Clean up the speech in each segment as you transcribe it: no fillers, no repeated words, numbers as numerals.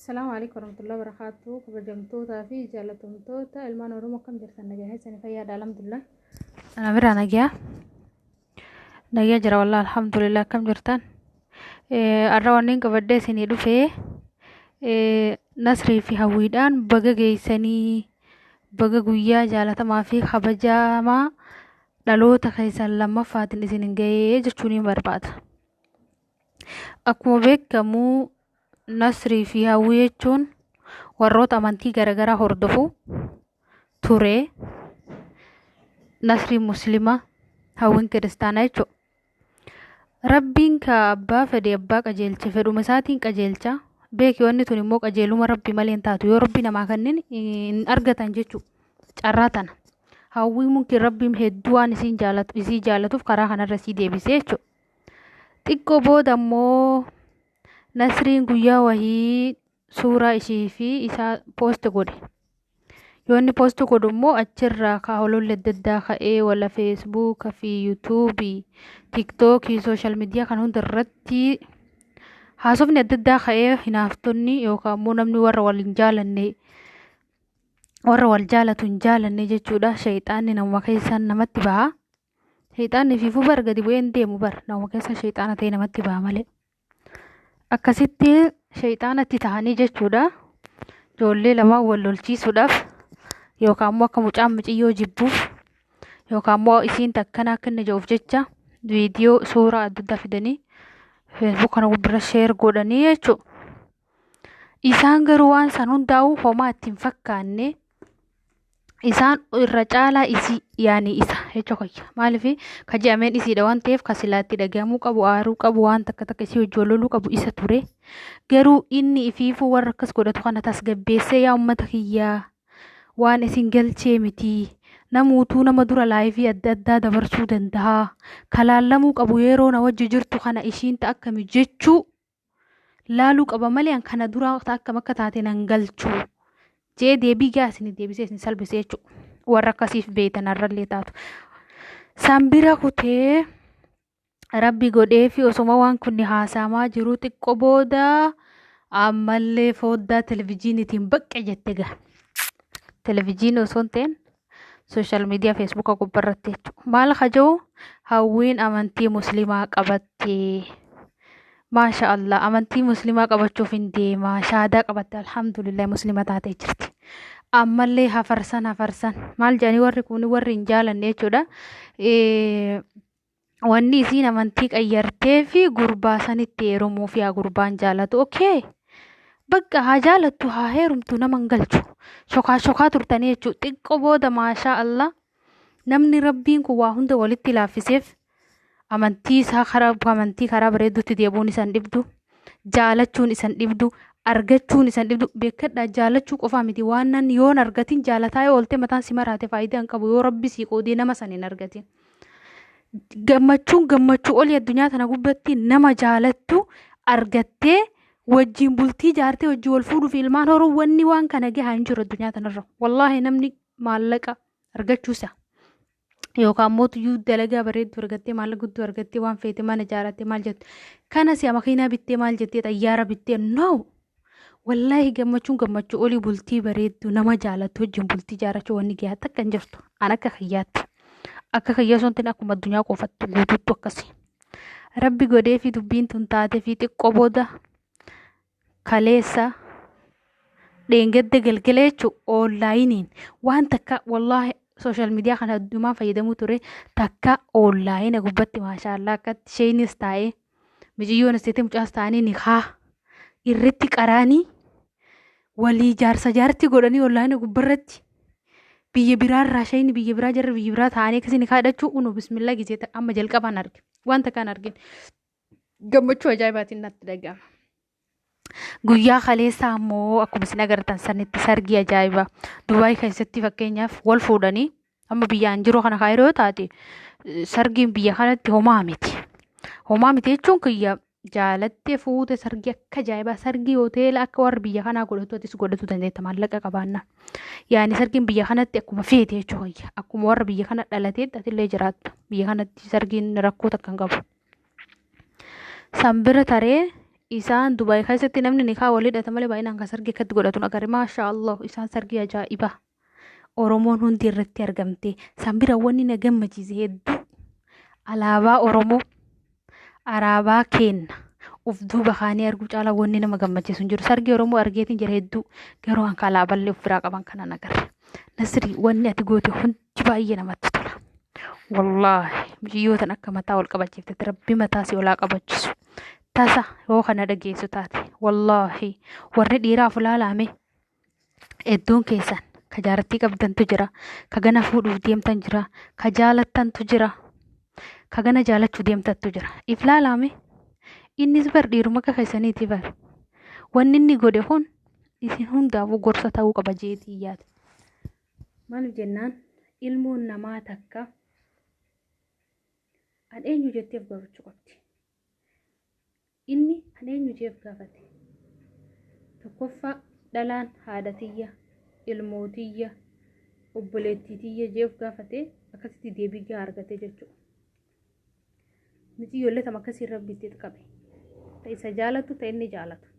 السلام عليكم ورحمة الله وبركاته. كبرجمتوتا في جالتمتوتا المان ورمو كم جرتنا جاهز أنا فيا الحمد لله. أنا برا نجيا جرا والله الحمد لله كم جرتان. الروانين كبردي سني دفع نصري في هويدان بقى جيسني بقى جويا جالتا ما في خبجا ما لالو تخيسا لما فاتني سنين جاي جرتوني برباد أكو بك كمو نصري في هويتون warroota amantii garagaraa hordofu ture nasri muslima hawwin kiristaanaa jechuudha. Rabbiin ka abbaa fedhe abbaa qajeelche fedhuma isaatiin qajeelcha beeki wanni tun immoo qajeeluma rabbi malee hin taatu yoo rabbi namaa kanneen hin argatan jechuudha. Carraa tana hawwii mumkin rabbiin hedduu waan isii jaallatuuf karaa kanarra sii deebisee jechuudha. Xiqqoo booda immoo nasriin guyyaa wahii suuraa ishii fi isaa poost godhe. Yoo inni poost godhu immoo achirraa kaa'ololle adda addaa ka'ee wala feesbuuka fi yuutuubii tiktookii sooshaal miidiyaa kan hunda irratti haasofni adda addaa ka'ee hinaaftonni yookaan immoo namni warra wal jaalatu hin jaalanne jechuudha. Shayxaanni nama keessaan namatti baha. Shayxaanni fiifuu bar gadi bu'ee hin deemu bar nama keessa shayxaana ta'e namatti baha malee. Akkasitti shayxaanatti ta'anii jechuudha. Ijoollee lama wal lolchiisuudhaaf yookaan immoo akka mucaan muciyyoo jibbuuf yookaan immoo isiin takkana akka inni jedhuuf jecha viidiyoo suuraa adda addaa fidanii feesbuuk kana gubbira sheer godhanii jechuudha. Isaan garuu waan san hundaa'u homaa ittiin fakkaanne isaan irra caalaa isii yaani isa jechuudha. Maaliif ka je'ameen isiidha waan ta'eef ka silaatti dhagahamuu qabu aaruu qabu waan takka isii wajjin wal loluu qabu isa ture. Garuu inni ifiifuu warra akkas godhatu kana tasgabbeessee yaa uummata kiyyaa waan isin galchee miti. Namuutuu nama dura laayifii adda addaa dabarsuu danda'a. Kalaallamuu qabu yeroo na wajji jirtu kana ishiin ta'a akkami jechuu laaluu qaba malee kana dura akkam akka taate nan galchuu. Jee deebii gaasini deebisee isin salphisee jechuudha. Warra akkasiif beetan har'allee taatu. Sambira kutee rabbi godhee fi osoma waan kunni haasamaa jiru xiqqoo booda ammallee foddaa televiziiniitiin baqqe jette gaa. Televiziinii osoo hin ta'in sooshaal miidiyaa feesbuuka gubbarratti jechuudha. Maal haja'u hawwiin amantii musliimaa qabattee. Maasha Allah amantii musliimaa qabachuuf hin deema shaadaa qabatte alhamdulillah muslima taatee jirti. Ammallee hafarsan maal jedhanii warri kun warri hin jaalanne jechuudha. Wanni isiin amantii qayyartee fi gurbaa sanitti heerumuu fi gurbaan jaalatu okay bakka haa jaalattu haa heerumtu nama hin galchu shokaa turtanii jechuudha. Xiqqoo booda maasha Allah namni rabbiin kun waa hunda walitti laaffiseef amantii karaa bareedduutti deebuun isan dhibdu jaalachuun isan dhibdu argachuun isan dhibdu beekadha. Jaalachuu qofaa miti waan nan yoon argatin jaalataa yoo oolte mataan si maraate faayidaa hin qabu yoo rabbi si qoodee nama san hin argatin. Gammachuu olii addunyaa tana gubbatti nama jaalattu argattee wajjin bultii jaartee wajjin wal fuudhuuf ilmaan horuu wanni waan kana gahaa hin jiru addunyaa tanarra. Wallaahi namni maallaqa argachuusa. Yookaan mootuyyuu dalagaa bareedduu argattee maallaqa guddoo argattee waan feete mana ijaarattee maal jettu kana si'a makiinaa bittee maal jettee xayyaara bittee no wallaahi gammachuu olii bultii bareedduu nama jaalatu wajjin bultii ijaarachuu wanni gahaatti akka hin jirtu an akka kiyyaatti akka kiyyaa sontiin akkuma addunyaa qofattu guutuuttu akkasi rabbi godhee fi dubbiin tun taatee fi xiqqoo booda kaleessa dheengadda galgalee jechuudha oonlaayiniin waan takka wallaahi sooshaal miidiyaa kana addumaa fayyadamuu ture takka oonlaayina gubbatti maashaallah akkatti isheenis taa'ee mijiyyoon isteetee mucaas ta'anii ni haa irratti qaraanii walii jaartii godhanii oonlaayina gubbarratti biyya biraarraa isheen biyya biraa jarri biyya biraa ta'anii akkasii ni kaadhachuu unu bismillah gisee amma jalqabaan arge wanta kan argin gammachuu ajaa'ibaatiin natti dhaga'ama. Guyyaa kaleessaa ammoo akkuma isin agartan sanitti sargii ajaa'ibaa Dubaay keessatti fakkeenyaaf wal fuudhanii amma biyyaan jiru kana kaayiroo taate sargiin biyya kanatti homaa miti jechuun kiyya jaalattee fuute sargii akka ajaa'ibaa sargii hoteela akka warra biyya kanaa godhatuutis godhatu dandeetta maallaqa qabaanna yaani sargiin biyya kanatti akkuma feete jechuudha akkuma warra biyya kana dhalatee dhatillee jiraattu biyya kanatti sargiin rakkoo takka hin qabu. Sambira taree isaan Dubai keessatti namni nikaa walidhata malee baay'inaan kan sargii akkatti godhatu agarre maasha Allah isaan sargii ajaa'iba Oromoon hundi irratti argamte sambira wanni na gammachiise hedduu alaabaa Oromoo araabaa kenna uf duuba kaanii arguu caalaa wanni nama gammachiisu hin jiru sargii Oromoo argeetiin jira hedduu garuu hanka alaaballee of biraa qaban kanan agarre Nasri wanni ati goote hundi baay'ee namatti tola wallaahi miyyootan akka mataa wal qabachiifte rabbi mataa si olaa qabachiisu tasa yoo kana dhageessu taate wallaahi warri dhiiraaf ulaalame edduun keessan ka jaartii qabdantu jira ka gana fuudhuuf deemtan jira ka jaalattantu jira ka gana jaalachuu deemtantu jira if laalame innis bar dhiiruma akka keessaniiti bar wanni inni godhe kun isin hundaafuu gorsa ta'uu qaba jeetii yaada maaliif jennaan ilmoon namaa takka an eenyu jetteef gaafachuu qabdi inni an eenyu jeef gaafate tokkoffaa dhalaan haadhatiyya ilmootiyya obboleettitiyya jeef gaafate akkasitti deebii gaa argate jechuudha miti ijoollee tam akkasii rabbitti qabe ta isa jaalatu ta inni jaalatu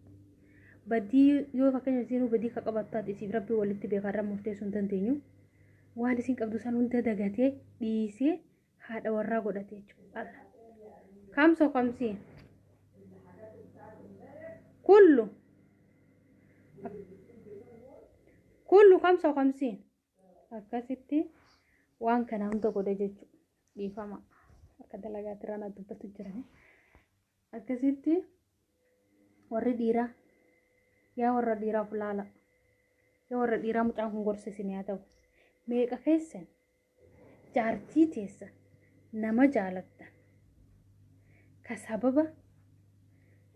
badii yoo fakkeenya isinuu badii ka qabattaat isiif rabbi walitti beekarra murteessuu hin dandeenyu waan isin qabdu san hunda dagatee dhiisee haadha warraa godhate jechuudha kamsoo kamsii kullu kamsoo kamsiin akkasitti waan kana hunda godhe jechuudha dhiifama akka dalagaatti irraan dubbatu jiran akkasitti warri dhiiraa yaa warra dhiiraaf laala yaa warra dhiiraa mucaan kun gorsisin yaa ta'u meeqa keessan jaartii teessan nama jaalattan ka sababa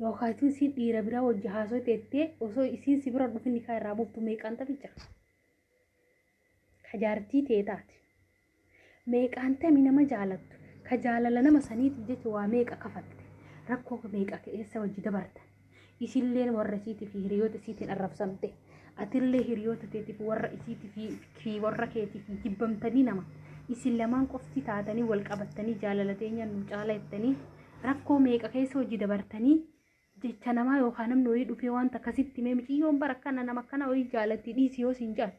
yookaan isin dhiira biraa wajji haasoo teettee osoo isin si bira dhufin nikaa irraa buuftu meeqaan taphichaa ka jaartii teetaati meeqaan tami nama jaalattu ka jaalala nama saniitiif jecha waa meeqa kafatte rakkoo meeqa keessa wajji dabartan isilleen warra isiitiif hiriyoota isiitiin arrabsamte atillee hiriyoota teetiif warra isiitiif fi warra keetiif jibbamtanii nama isin lamaan qofti taatanii wal qabattanii jaalalateenya nu caalattanii rakkoo meeqa keessa wajji dabartanii jecha namaa yookaan namni wayii dhufee wanta akkasitti mee miciyyoon bara kana nama kana wayii jaalatti dhiisi yoo siin jaal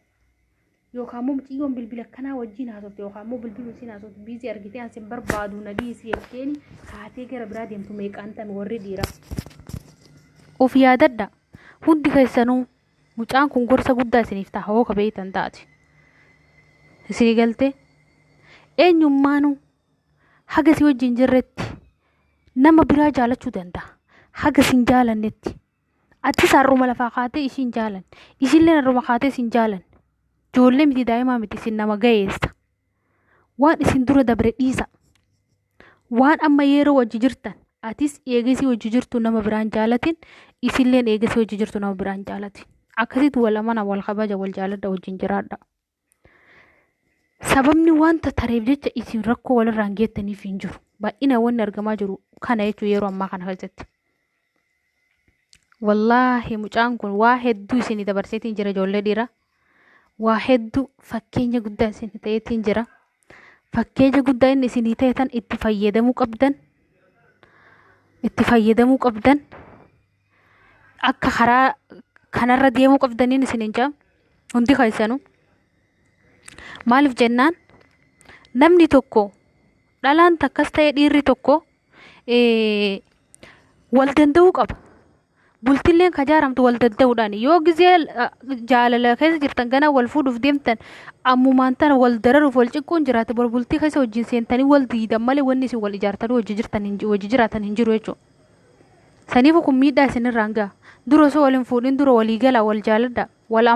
yookaan immoo miciyyoon bilbila kanaa wajjin haasofte yookaan immoo bilbilu siin haasofte biizii argitee ansin barbaadu na dhiisi jetteen kaatee gara biraa deemtu meeqaan tame warri dhiiraa of yaadadha hundi keessanuu mucaan kun gorsa guddaa isiniif ta'a hoo ka beeytan taate isinii galtee eenyummaanuu haga si wajjin jirretti nama biraa jaalachuu danda'a haga sin jaalannetti atis har'uma lafaa kaatee ishiin jaalan ishiillee har'uma kaatee sin jaalan ijoollee miti daa'imaa miti isin nama gayeessa waan isin dura dabre dhiisa waan amma yeroo wajji jirtan atis eegesii wajji jirtu nama biraan jaalatin isilleen eegesii wajji jirtu nama biraan jaalatin akkasitti wal amana wal kabaja wal jaaladha wajjin jiraadha sababni wanta tareef jecha isin rakkoo walirraan geettaniif hin jiru baay'ina wanni argamaa jiru kana jechuu yeroo ammaa kana keessatti wallaahi mucaan kun waa hedduu isinii dabarseetiin jira ijoollee dhiiraa waa hedduu fakkeenya guddaa isinii ta'eetiin jira fakkeenya guddaa inni isinii ta'eetan itti fayyadamuu qabdan akka karaa kanarra deemuu qabdaniin isiniin jaa hundi keessanuu maaliif jennaan namni tokko dhalaan takkas ta'e dhiirri tokko wal danda'uu qaba bultilleen ka jaaramtu wal danda'uudhaan yoo gizee jaalala keessa jirtan gana wal fuudhuuf deemtan ammumaan tana wal dararuuf wal ciqquun jiraate bor bultii keessa wajjin seentanii wal diidan malee wanni isin wal ijaartanii wajji jiraatan hin jiru jechuudha saniifu kun miidhaa isinirraan ga'a dura osoo wal hin fuudhin dura walii gala wal jaaladha wal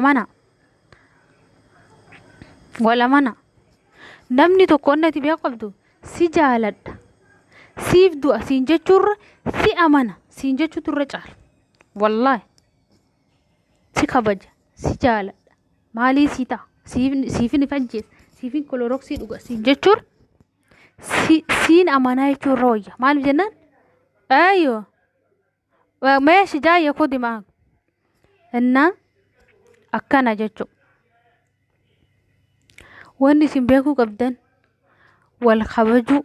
amana namni tokko onnati bee qabdu si jaaladha siif du'a siin jechuurra si amana siin jechuutu irra caala wallaahi si kabaja si jaaladha maalii si ta'a siifin ifajjees siifin koloroksii dhuga siin jechuur siin amanaa jechuurra wayya maaliif jennaan ayyoo meeshi jaayya kudimaa innaa akkana jechuudha wanni isin beekuu qabdan wal kabajuu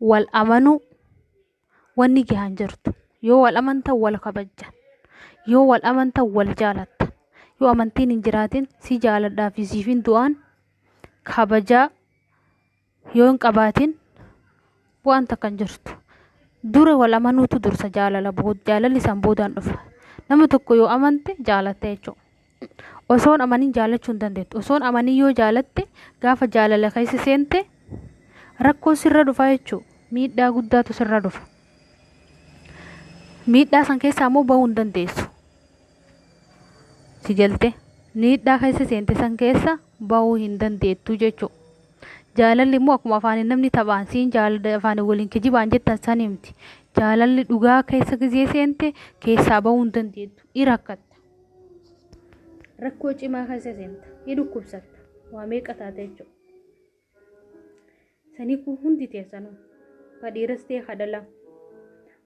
wal amanuu wanni gahaan jirtu yoo wal amantan wal kabajjan, yoo wal amantan wal jaalattan, yoo amantiin hin jiraatin si jaaladhaa fi siifin du'aan kabajaa yoo hin qabaatin bu'aan takka hin jirtu. Dura wal amanuutu dursa jaalala jaalalli san boodaan dhufa. Nama tokko yoo amante jaalatta jechuudha. Osoon amanin jaalachuu hin dandeettu. Osoon amanin yoo jaalatte gaafa jaalala keessa seente rakkoo sirra dhufa jechuudha. Miidhaa guddaatu sirra dhufa. Miidhaa san keessaa immoo bahuu hin dandeessu. Si galte miidhaa keessa seente san keessa bahuu hin dandeettu jechuudha. Jaalalli immoo akkuma afaan namni taphaan siin jaalala afaan waliin kijibaan jettan san himti. Jaalalli dhugaa keessa gisee seente keessaa bahuu hin dandeettu. Rakkatta. Rakkoo cimaa keessa seenta. Dhukkubsatta. Waa meeqa taate jechuudha. Sanii kun hundi teessanuu. Ka dhiiras ta'e ka dhalaa.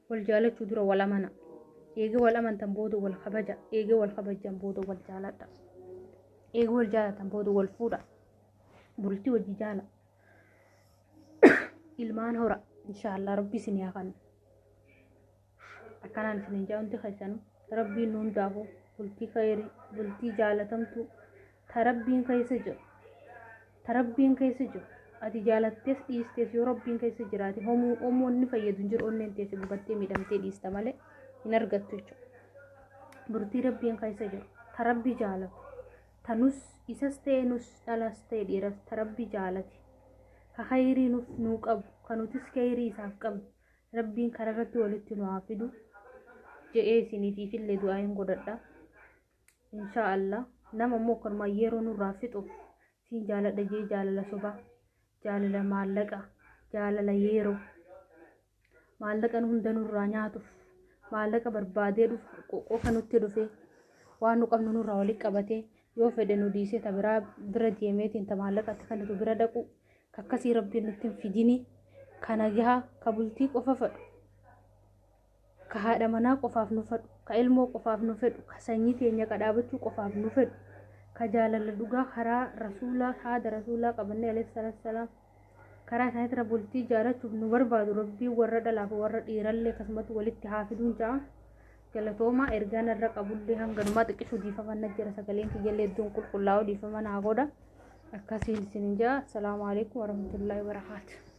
Wal jaalachuu dura wal amana. Eega wal amantan booda wal kabaja. Eega wal kabajjan booda wal jaaladha. Eega wal jaalatan booda wal fuudha. Bultii wajji jaala. Ilmaan hora. Inshaallah rabbi isin yaa kennu. Akkanaan isin jaa'unti keessanu. Rabbiin nuun daafu. Bultii khayrii. Bultii jaalatamtu. Ta rabbiin keessa jiru. Ta rabbiin keessa jiru. Ati jaalattes dhiistes yoo rabbiin keessa jiraate homoonni fayyadu hin jiru onneen teesse gubattee miidhamtee dhiista malee hin argattu jechuudha. Bultii rabbiin keessa jiru. Ta rabbi jaalatu. Ta nus isas ta'e nus dhalas ta'e dhiiras ta rabbi jaalate. Ka khayrii nuu qabu. Ka nutis khayrii isaaf qabnu. Rabbiin kararratti walitti nu haa fidu. Je'ee isiniif illee du'aa hin godhadha. Inshaallah nama immoo akkuma yeroo nurraa fixuuf siin jaaladha jee jaalala sobaa. Jaalala maallaqa, jaalala yeroo, maallaqa hunda nurraa nyaatuuf, maallaqa barbaadee qofa nutti dhufee waan nu qabnu nurraa walitti qabatee yoo fedhe nu dhiisee ta bira deemeetiin ta maallaqatti kanatu bira dhaqu kakkasii rabbiin nutti hin fidini kana gahaa ka bultii qofa fedhu ka haadha manaa qofaaf nu fedhu ka ilmoo qofaaf nu fedhu ka sanyii teenya qadhaabachuu qofaaf nu fedhu. Ka jaalala dhugaa karaa rasuulaa haada rasuulaa qabannee alayhi salaam karaa isaaniitti bultii jaalachuuf nu barbaadu rabbiin warra dhalaaf warra dhiirallee akkasumatti walitti haa fiduun ja'a. Galatoomaa ergaan irra qabullee hanganumaa xiqqishu dhiifaman jira sagaleen kiyyalee iddoon qulqullaa'uu dhiifaman haa godha. Akkasiin isin ja'a. Assalaamu alaikum warahmatullahi wabarakatuh.